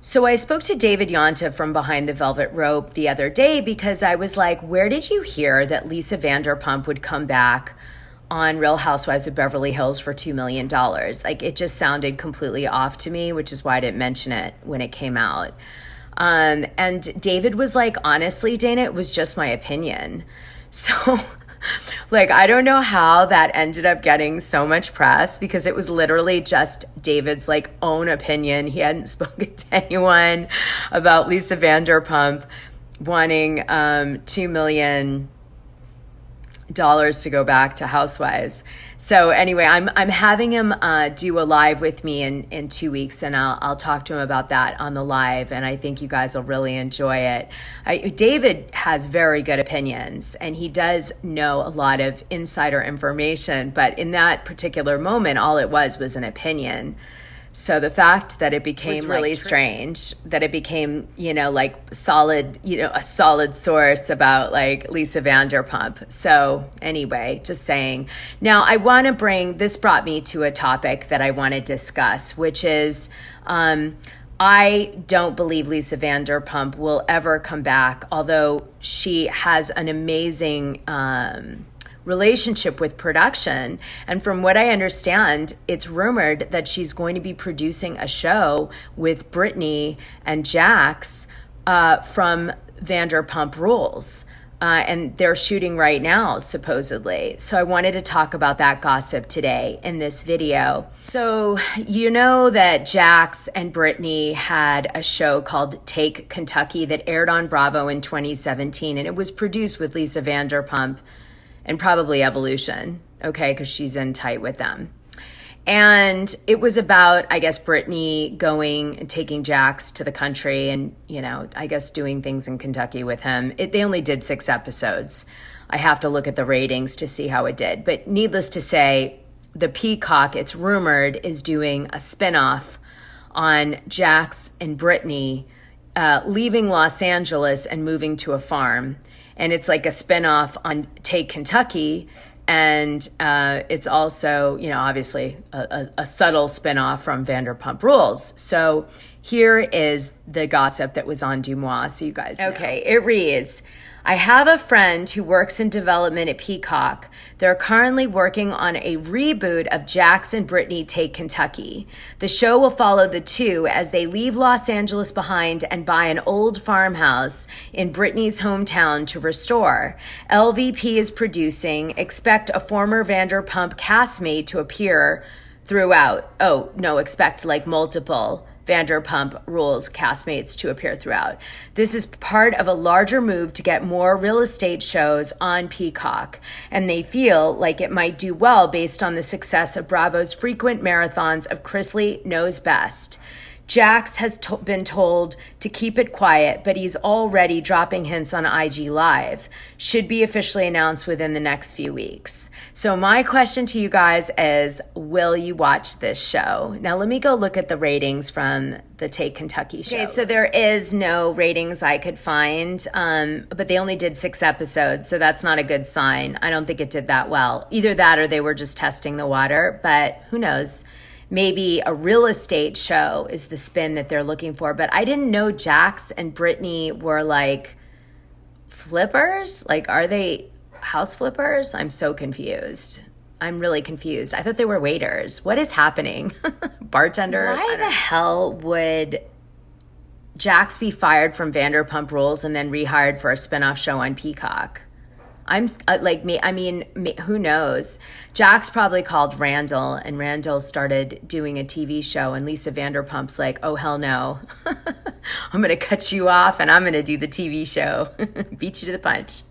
So I spoke to David Yonta from Behind the Velvet Rope the other day because I was like, where did you hear that Lisa Vanderpump would come back on Real Housewives of Beverly Hills for $2 million? Like, it just sounded completely off to me, which is why I didn't mention it when it came out. And David was like, honestly, Dana, it was just my opinion. So like, I don't know how that ended up getting so much press because it was literally just David's like own opinion. He hadn't spoken to anyone about Lisa Vanderpump wanting $2 million to go back to Housewives. So anyway, I'm having him do a live with me in 2 weeks, and I'll talk to him about that on the live, and I think you guys will really enjoy it. David has very good opinions, and he does know a lot of insider information, but in that particular moment, all it was an opinion. So the fact that it became really strange, that it became, like solid, a solid source about like Lisa Vanderpump. So anyway, just saying. Now this brought me to a topic that I want to discuss, which is, I don't believe Lisa Vanderpump will ever come back, although she has an amazing, relationship with production. And from what I understand, it's rumored that she's going to be producing a show with Brittany and Jax from Vanderpump Rules. And they're shooting right now, supposedly. So I wanted to talk about that gossip today in this video. So you know that Jax and Britney had a show called Take Kentucky that aired on Bravo in 2017, and it was produced with Lisa Vanderpump and probably Evolution, okay, because she's in tight with them. And it was about, I guess, Brittany going and taking Jax to the country and, I guess doing things in Kentucky with him. They only did 6 episodes. I have to look at the ratings to see how it did. But needless to say, the Peacock, it's rumored, is doing a spinoff on Jax and Brittany leaving Los Angeles and moving to a farm. And it's like a spinoff on Take Kentucky. And it's also, obviously a subtle spinoff from Vanderpump Rules. So here is the gossip that was on Dumois, so you guys know. Okay, it reads, I have a friend who works in development at Peacock. They're currently working on a reboot of Jax and Britney Take Kentucky. The show will follow the two as they leave Los Angeles behind and buy an old farmhouse in Britney's hometown to restore. LVP is producing. Expect a former Vanderpump castmate to appear throughout. Oh, no, expect like multiple Vanderpump Rules castmates to appear throughout. This is part of a larger move to get more real estate shows on Peacock, and they feel like it might do well based on the success of Bravo's frequent marathons of Chrisley Knows Best. Jax has been told to keep it quiet, but he's already dropping hints on IG Live. Should be officially announced within the next few weeks. So my question to you guys is, will you watch this show? Now let me go look at the ratings from the Take Kentucky show. Okay, so there is no ratings I could find, but they only did 6 episodes, so that's not a good sign. I don't think it did that well. Either that or they were just testing the water, but who knows? Maybe a real estate show is the spin that they're looking for. But I didn't know Jax and Britney were like flippers. Like, are they house flippers? I'm so confused. I'm really confused. I thought they were waiters. What is happening? Bartenders? Why the hell would Jax be fired from Vanderpump Rules and then rehired for a spinoff show on Peacock? Who knows? Jax probably called Randall, and Randall started doing a TV show, and Lisa Vanderpump's like, oh, hell no. I'm going to cut you off, and I'm going to do the TV show. Beat you to the punch.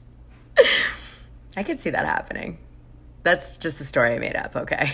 I could see that happening. That's just a story I made up, okay?